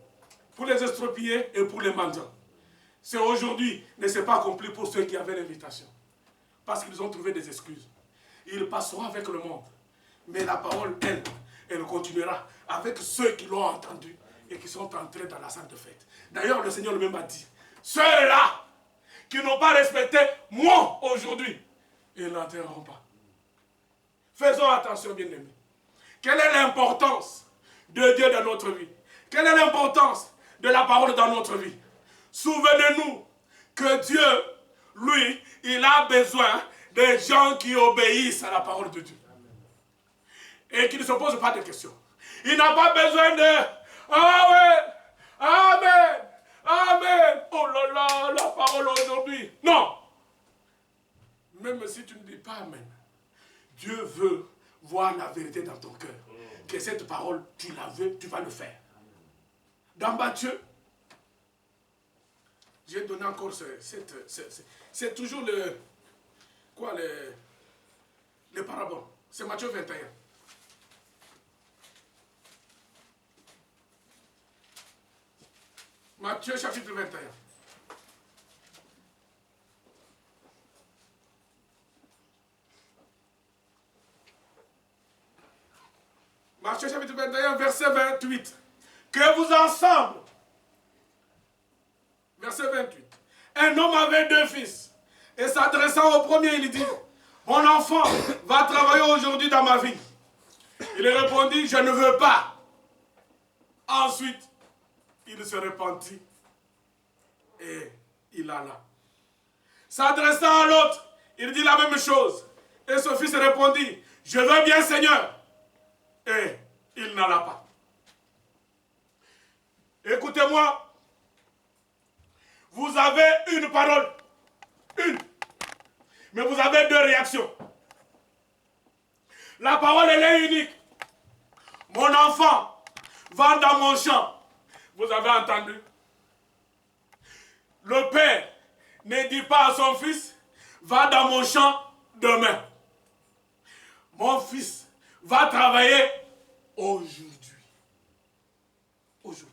pour les estropiés et pour les mendiants. C'est aujourd'hui, ne s'est pas accompli pour ceux qui avaient l'invitation. Parce qu'ils ont trouvé des excuses. Ils passeront avec le monde. Mais la parole, elle continuera avec ceux qui l'ont entendue et qui sont entrés dans la salle de fête. D'ailleurs, le Seigneur lui-même a dit, ceux-là qui n'ont pas respecté moi aujourd'hui, ils n'entreront pas. Faisons attention, bien-aimés. Quelle est l'importance de Dieu dans notre vie? Quelle est l'importance de la parole dans notre vie? Souvenez-nous que Dieu, lui, il a besoin des gens qui obéissent à la parole de Dieu. Et qui ne se posent pas de questions. Il n'a pas besoin de « Amen, Amen, Amen, oh là là, la parole aujourd'hui. » Non. Même si tu ne dis pas Amen, Dieu veut voir la vérité dans ton cœur. Que cette parole, tu la veux, tu vas le faire. Dans Matthieu, j'ai donné encore c'est toujours le parabole. C'est Matthieu 21. Matthieu chapitre 21. Matthieu chapitre 21, verset 28. Que vous ensemble, verset 28, un homme avait 2 fils. Et s'adressant au premier, il dit, mon enfant va travailler aujourd'hui dans ma vie. Il répondit, je ne veux pas. Ensuite, il se repentit et il alla. S'adressant à l'autre, il dit la même chose. Et ce fils répondit, je veux bien, Seigneur. Et il n'alla pas. Écoutez-moi. Vous avez une parole. Une. Mais vous avez 2 réactions. La parole, elle est unique. Mon enfant va dans mon champ. Vous avez entendu? Le père ne dit pas à son fils, va dans mon champ demain. Mon fils va travailler aujourd'hui. Aujourd'hui.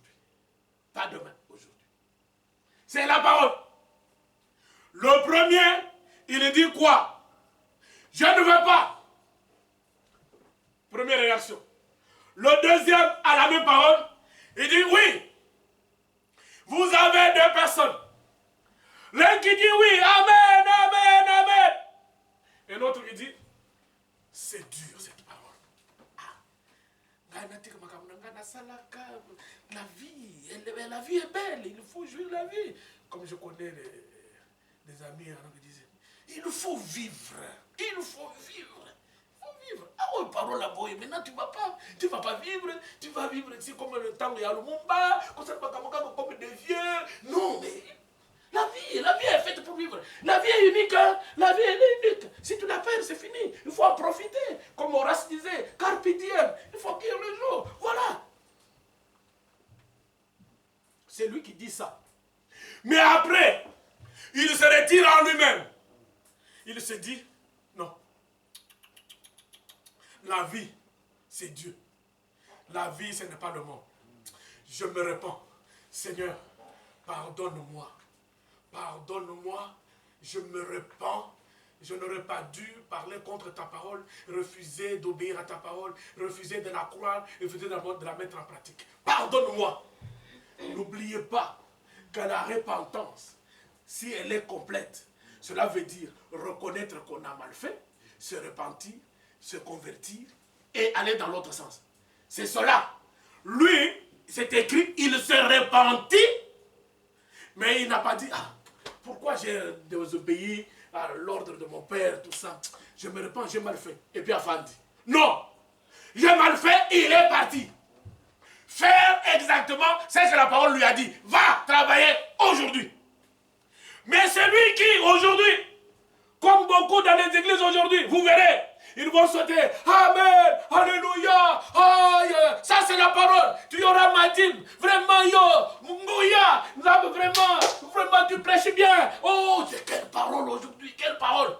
Pas demain, aujourd'hui. C'est la parole. Le premier, il dit quoi? Je ne veux pas. Première réaction. Le deuxième, à la même parole, il dit oui. Vous avez 2 personnes. L'un qui dit oui, amen, amen, amen. Et l'autre qui dit, c'est dur cette parole. La vie est belle, il faut jouir la vie. Comme je connais des amis qui disaient, il faut vivre, il faut vivre. Ah oui, parole là, boy. Maintenant tu vas pas vivre, tu vas vivre ici comme le temps où il y a le Mumba, comme des vieux. Non, mais la vie est faite pour vivre. La vie est unique, hein? La vie elle est unique. Si tu la perds, c'est fini. Il faut en profiter. Comme Horace disait, carpe diem. Il faut cueillir le jour. Voilà. C'est lui qui dit ça. Mais après, il se retire en lui-même. Il se dit, non. La vie, c'est Dieu. La vie, ce n'est pas le monde. Je me répands. Seigneur, pardonne-moi. Pardonne-moi. Je me répands. Je n'aurais pas dû parler contre ta parole, refuser d'obéir à ta parole, refuser de la croire, refuser de la mettre en pratique. Pardonne-moi. N'oubliez pas que la repentance, si elle est complète, cela veut dire reconnaître qu'on a mal fait, se repentir, se convertir et aller dans l'autre sens. C'est cela. Lui, c'est écrit, il se repentit, mais il n'a pas dit, ah, pourquoi j'ai désobéi à l'ordre de mon père, tout ça. Je me repens, j'ai mal fait. Et puis Afan dit, non, j'ai mal fait, il est parti. Faire exactement ce que la parole lui a dit. Va travailler aujourd'hui. Mais celui qui, aujourd'hui, comme beaucoup dans les églises aujourd'hui, vous verrez, Ils vont sauter. Amen. Alléluia. Aïe. Ça, c'est la parole. Tu auras ma dîme. Vraiment, Mouya. Vraiment, tu prêches bien. Oh, quelle parole aujourd'hui. Quelle parole.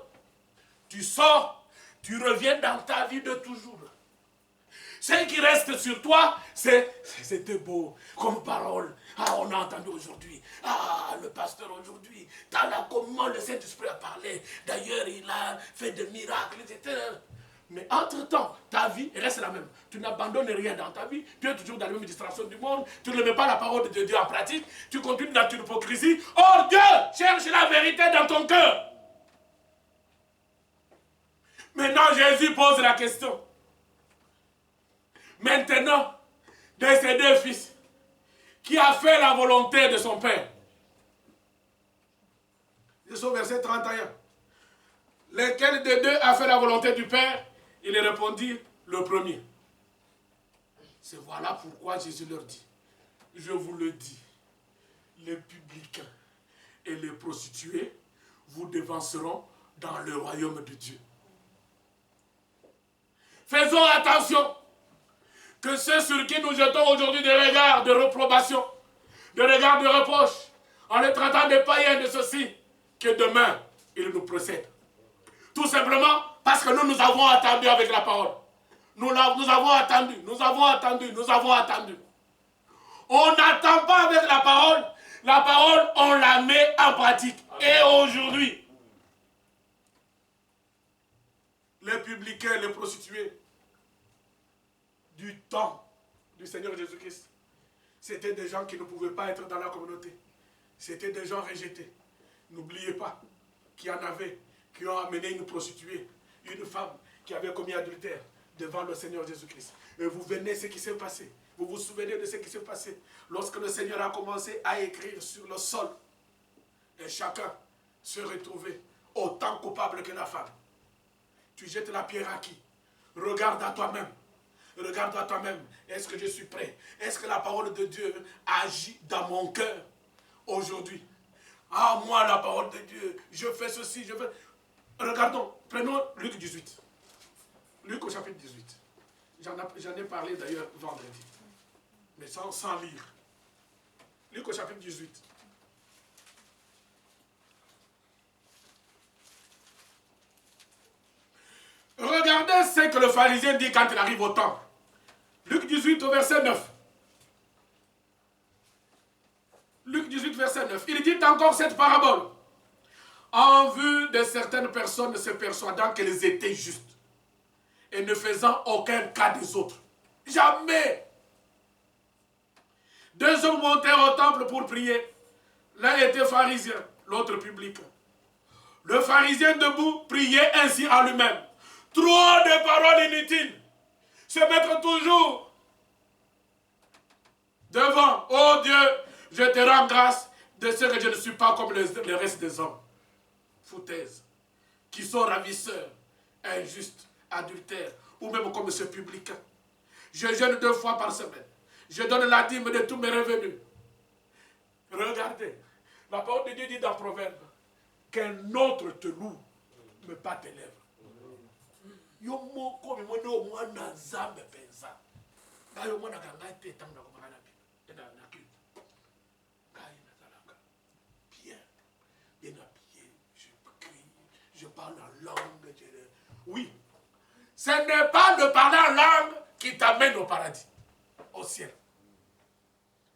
Tu sors. Tu reviens dans ta vie de toujours. Ce qui reste sur toi, c'était beau comme parole. Ah, on a entendu aujourd'hui. Ah, le pasteur aujourd'hui. Comment le Saint-Esprit a parlé. D'ailleurs, il a fait des miracles, etc. Mais entre-temps, ta vie reste la même. Tu n'abandonnes rien dans ta vie. Tu es toujours dans la même distraction du monde. Tu ne mets pas la parole de Dieu en pratique. Tu continues dans ton hypocrisie. Or, Dieu cherche la vérité dans ton cœur. Maintenant, Jésus pose la question. Maintenant, de ces deux fils, qui a fait la volonté de son père? C'est au verset 31. Lequel des deux a fait la volonté du père? Il répondit, le premier. C'est voilà pourquoi Jésus leur dit, je vous le dis, les publicains et les prostituées vous devanceront dans le royaume de Dieu. Faisons attention que ceux sur qui nous jetons aujourd'hui des regards de réprobation, des regards de reproche, en les traitant de païens de ceci, que demain, ils nous précèdent. Tout simplement parce que nous avons attendu avec la parole. Nous avons attendu. On n'attend pas avec la parole. La parole, on la met en pratique. Et aujourd'hui, les publicains, les prostituées, du temps du Seigneur Jésus-Christ, c'était des gens qui ne pouvaient pas être dans la communauté. C'était des gens rejetés. N'oubliez pas qu'il y en avait qui ont amené une prostituée, une femme qui avait commis adultère devant le Seigneur Jésus-Christ. Et vous venez ce qui s'est passé. Vous vous souvenez de ce qui s'est passé lorsque le Seigneur a commencé à écrire sur le sol. Et chacun se retrouvait autant coupable que la femme. Tu jettes la pierre à qui? Regarde à toi-même. Regarde à toi-même. Est-ce que je suis prêt? Est-ce que la parole de Dieu agit dans mon cœur aujourd'hui? Ah, moi, la parole de Dieu, je fais ceci, je fais... Regardons, prenons Luc 18. Luc au chapitre 18. J'en ai parlé d'ailleurs vendredi. Mais sans lire. Luc au chapitre 18. Regardez ce que le pharisien dit quand il arrive au temple. Luc 18 au verset 9. Luc 18 verset 9. Il dit encore cette parabole. En vue de certaines personnes se persuadant qu'elles étaient justes et ne faisant aucun cas des autres. Jamais. Deux hommes montèrent au temple pour prier. L'un était pharisien, l'autre publicain. Le pharisien debout priait ainsi en lui-même. Trop de paroles inutiles. Se mettre toujours devant. Oh Dieu, je te rends grâce de ce que je ne suis pas comme le reste des hommes. Foutaises. Qui sont ravisseurs, injustes, adultères, ou même comme ce publicain. Je jeûne 2 fois par semaine. Je donne la dîme de tous mes revenus. Regardez. La parole de Dieu dit dans Proverbe qu'un autre te loue, mais pas tes lèvres. Yo mo comme moi no moi na zambe pensa. Ga yo mona ganga te tanga ko bana bi. Na ki. Ga ina zalaka. Bien. Bien habillé, je crie, je parle en langue. Oui. Ce n'est pas de parler en langue qui t'amène au paradis, au ciel.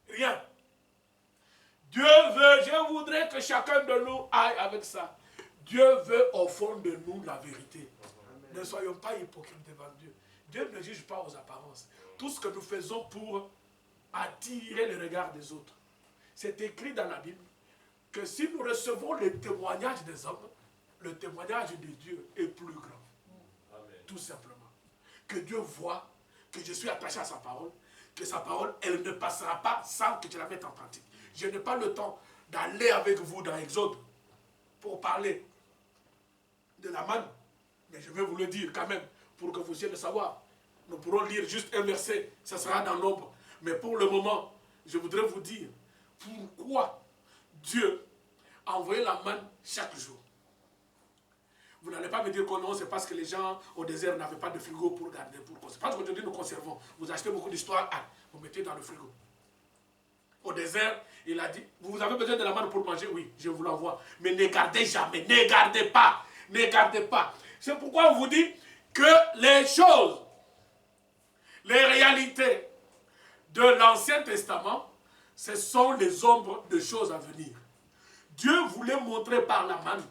Rien. Dieu veut, je voudrais que chacun de nous aille avec ça. Dieu veut au fond de nous la vérité. Ne soyons pas hypocrites devant Dieu. Dieu ne juge pas aux apparences. Tout ce que nous faisons pour attirer le regard des autres. C'est écrit dans la Bible que si nous recevons le témoignage des hommes, le témoignage de Dieu est plus grand. Amen. Tout simplement. Que Dieu voit que je suis attaché à sa parole, que sa parole, elle ne passera pas sans que je la mette en pratique. Je n'ai pas le temps d'aller avec vous dans Exode pour parler de la manne. Mais je vais vous le dire quand même, pour que vous puissiez le savoir. Nous pourrons lire juste un verset, ça sera dans l'ombre. Mais pour le moment, je voudrais vous dire pourquoi Dieu a envoyé la manne chaque jour. Vous n'allez pas me dire que non, c'est parce que les gens au désert n'avaient pas de frigo pour garder. C'est parce qu'aujourd'hui nous conservons. Vous achetez beaucoup d'histoires, vous mettez dans le frigo. Au désert, il a dit, vous avez besoin de la manne pour manger? Oui, je vous l'envoie. Mais ne gardez jamais, ne gardez pas, ne gardez pas. C'est pourquoi on vous dit que les choses, les réalités de l'Ancien Testament, ce sont les ombres de choses à venir. Dieu voulait montrer par la manne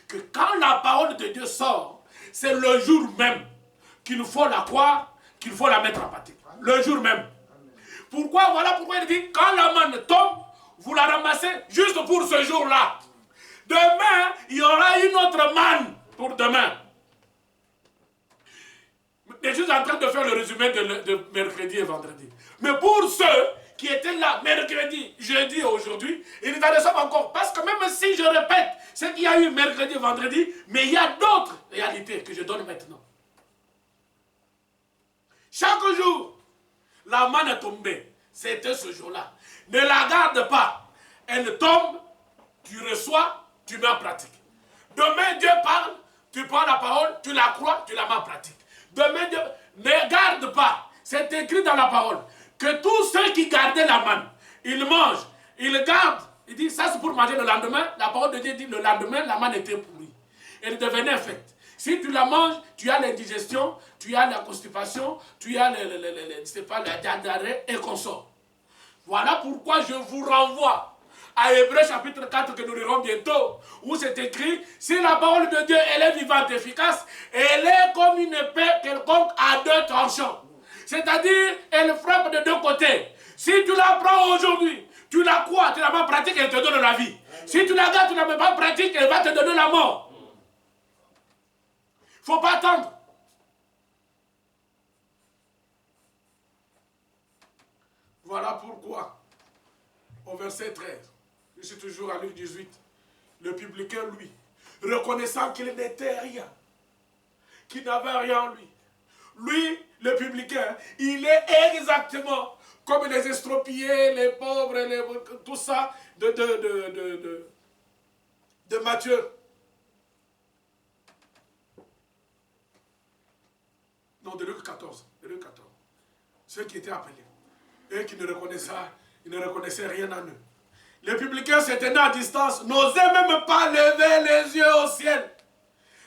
que quand la parole de Dieu sort, c'est le jour même qu'il faut la croire, qu'il faut la mettre en pratique. Le jour même. Pourquoi? Voilà pourquoi il dit, quand la manne tombe, vous la ramassez juste pour ce jour-là. Demain, il y aura une autre manne pour demain. Je suis en train de faire le résumé de mercredi et vendredi. Mais pour ceux qui étaient là mercredi, jeudi et aujourd'hui, ils en reçoivent encore. Parce que même si je répète ce qu'il y a eu mercredi et vendredi, mais il y a d'autres réalités que je donne maintenant. Chaque jour, la manne est tombée. C'était ce jour-là. Ne la garde pas. Elle tombe, tu reçois, tu mets en pratique. Demain, Dieu parle, tu prends la parole, tu la crois, tu la mets en pratique. Demain, Dieu ne garde pas. C'est écrit dans la parole que tous ceux qui gardaient la manne, ils mangent, ils gardent. Il dit, ça c'est pour manger le lendemain. La parole de Dieu dit, le lendemain, la manne était pourrie. Elle devenait infecte. Si tu la manges, tu as l'indigestion, tu as la constipation, tu as la diarrhée et consort. Voilà pourquoi je vous renvoie à Hébreux chapitre 4 que nous lirons bientôt, où c'est écrit, si la parole de Dieu elle est vivante et efficace, elle est comme une épée quelconque à deux tranchants. C'est-à-dire, elle frappe de deux côtés. Si tu la prends aujourd'hui, tu la crois, tu la mets en pratique, elle te donne la vie. Si tu la gardes, tu ne la mets pas en pratique, elle va te donner la mort. Il ne faut pas attendre. Voilà pourquoi, au verset 13, je suis toujours à Luc 18, le publicain, lui, reconnaissant qu'il n'était rien, qu'il n'avait rien en lui. Lui, le publicain, il est exactement comme les estropiés, les pauvres, tout ça de Matthieu. Non, de Luc 14. De Luc 14. Ceux qui étaient appelés. Eux qui ne reconnaissaient rien en eux. Les publicains se tenaient à distance, n'osaient même pas lever les yeux au ciel.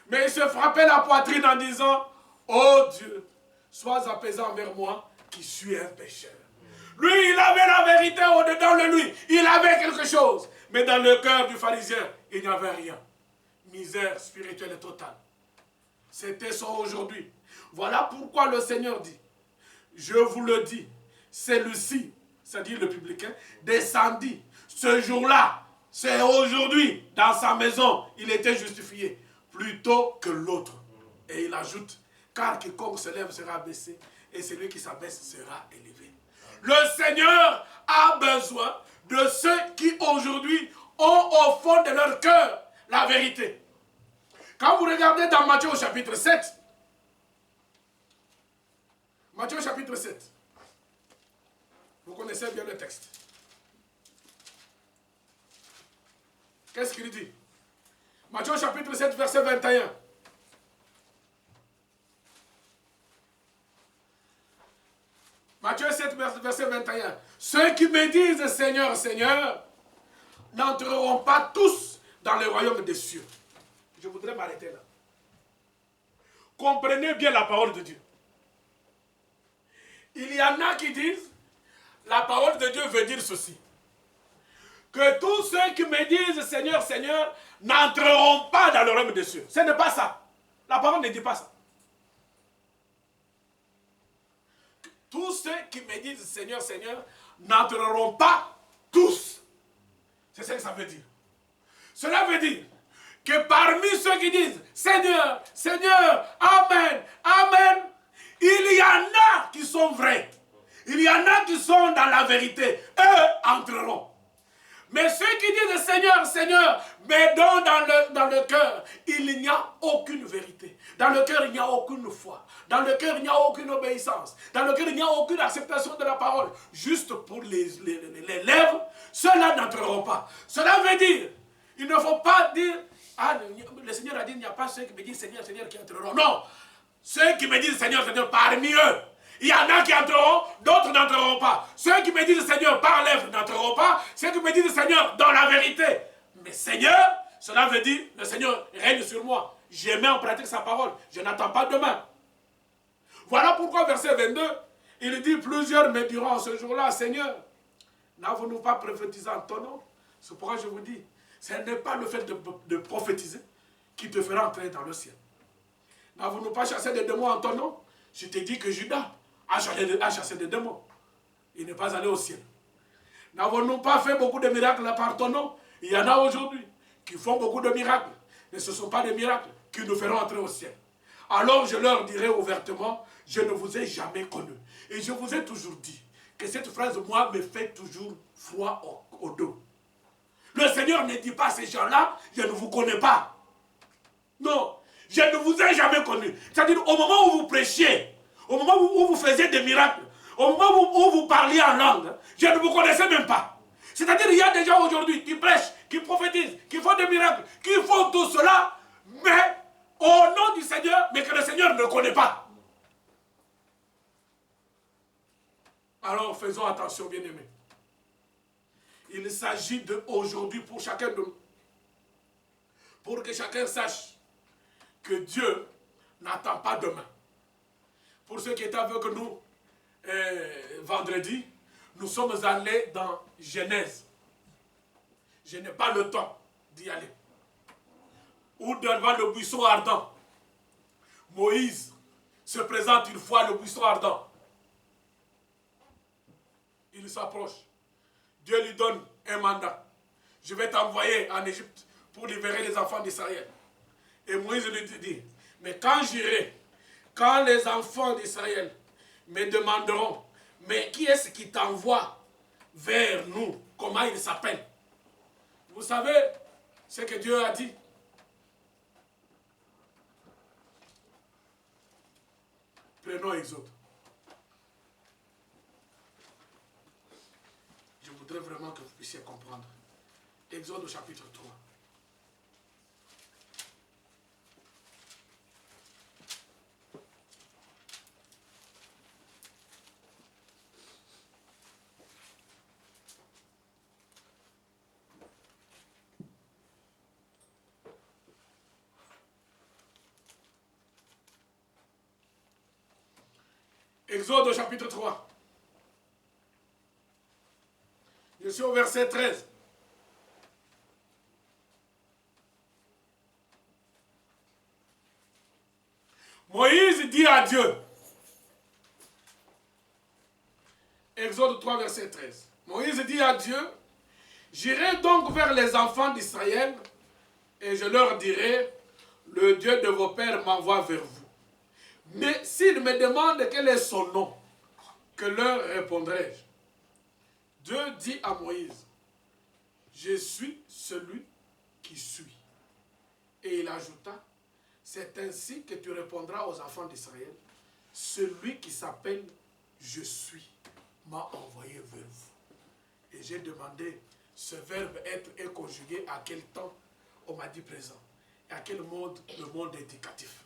Mais ils se frappaient la poitrine en disant, oh Dieu, sois apaisant envers moi qui suis un pécheur. Lui, il avait la vérité au-dedans de lui. Il avait quelque chose. Mais dans le cœur du pharisien, il n'y avait rien. Misère spirituelle totale. C'était ça aujourd'hui. Voilà pourquoi le Seigneur dit, je vous le dis, celui-ci, c'est-à-dire le publicain, descendit ce jour-là, c'est aujourd'hui, dans sa maison, il était justifié, plutôt que l'autre. Et il ajoute, car quiconque se lève sera abaissé, et celui qui s'abaisse sera élevé. Le Seigneur a besoin de ceux qui aujourd'hui ont au fond de leur cœur la vérité. Quand vous regardez dans Matthieu au chapitre 7, Matthieu au chapitre 7, vous connaissez bien le texte. Qu'est-ce qu'il dit? Matthieu chapitre 7, verset 21. Matthieu 7, verset 21. Ceux qui me disent Seigneur, Seigneur, n'entreront pas tous dans le royaume des cieux. Je voudrais m'arrêter là. Comprenez bien la parole de Dieu. Il y en a qui disent, la parole de Dieu veut dire ceci. Que tous ceux qui me disent Seigneur, Seigneur, n'entreront pas dans le royaume des cieux. Ce n'est pas ça. La parole ne dit pas ça. Tous ceux qui me disent Seigneur, Seigneur, n'entreront pas tous. C'est ce que ça veut dire. Cela veut dire que parmi ceux qui disent Seigneur, Seigneur, Amen, Amen, il y en a qui sont vrais. Il y en a qui sont dans la vérité. Eux entreront. Mais ceux qui disent Seigneur, Seigneur, mais dans le cœur, il n'y a aucune vérité. Dans le cœur, il n'y a aucune foi. Dans le cœur, il n'y a aucune obéissance. Dans le cœur, il n'y a aucune acceptation de la parole. Juste pour les lèvres, ceux-là n'entreront pas. Cela veut dire, Il ne faut pas dire, ah, le Seigneur a dit, il n'y a pas ceux qui me disent Seigneur, Seigneur qui entreront. Non, ceux qui me disent Seigneur, Seigneur, parmi eux, il y en a qui entreront, d'autres n'entreront pas. Ceux qui me disent Seigneur par lèvres n'entreront pas. Ceux qui me disent Seigneur dans la vérité. Mais Seigneur, cela veut dire le Seigneur règne sur moi. Je mets en pratique sa parole. Je n'attends pas demain. Voilà pourquoi verset 22, il dit plusieurs me diront ce jour-là, Seigneur, n'avons-nous pas prophétisé en ton nom? C'est pourquoi je vous dis, ce n'est pas le fait de prophétiser qui te fera entrer dans le ciel. N'avons-nous pas chassé des démons en ton nom? Je t'ai dit que Judas a chassé des démons. Il n'est pas allé au ciel. N'avons-nous pas fait beaucoup de miracles par ton nom? Il y en a aujourd'hui qui font beaucoup de miracles. Mais ce ne sont pas des miracles qui nous feront entrer au ciel. Alors je leur dirai ouvertement, je ne vous ai jamais connu. Et je vous ai toujours dit que cette phrase, moi, me fait toujours froid au dos. Le Seigneur ne dit pas à ces gens-là, je ne vous connais pas. Non, je ne vous ai jamais connu. C'est-à-dire, au moment où vous prêchiez, au moment où vous faisiez des miracles, au moment où vous parliez en langue, je ne vous connaissais même pas. C'est-à-dire, il y a des gens aujourd'hui qui prêchent, qui prophétisent, qui font des miracles, qui font tout cela, mais au nom du Seigneur, mais que le Seigneur ne connaît pas. Alors, faisons attention, bien-aimés. Il s'agit d'aujourd'hui pour chacun de nous, pour que chacun sache que Dieu n'attend pas demain. Pour ceux qui étaient avec nous vendredi, nous sommes allés dans Genèse. Je n'ai pas le temps d'y aller. Ou devant le buisson ardent. Moïse se présente une fois le buisson ardent. Il s'approche. Dieu lui donne un mandat. Je vais t'envoyer en Égypte pour libérer les enfants d'Israël. Et Moïse lui dit, mais quand j'irai, quand les enfants d'Israël me demanderont, mais qui est-ce qui t'envoie vers nous? Comment il s'appelle? Vous savez ce que Dieu a dit? Prenons Exode. Je voudrais vraiment que vous puissiez comprendre. Exode au chapitre 3. Exode au chapitre 3. Je suis au verset 13. Moïse dit à Dieu, Exode 3, verset 13. Moïse dit à Dieu, j'irai donc vers les enfants d'Israël et je leur dirai, le Dieu de vos pères m'envoie vers vous. Mais s'ils me demandent quel est son nom, que leur répondrai-je? Dieu dit à Moïse, je suis celui qui suis. Et il ajouta, c'est ainsi que tu répondras aux enfants d'Israël, celui qui s'appelle je suis m'a envoyé vers vous. Et j'ai demandé, ce verbe être est conjugué à quel temps? On m'a dit présent. Et à quel mode? Le mode indicatif.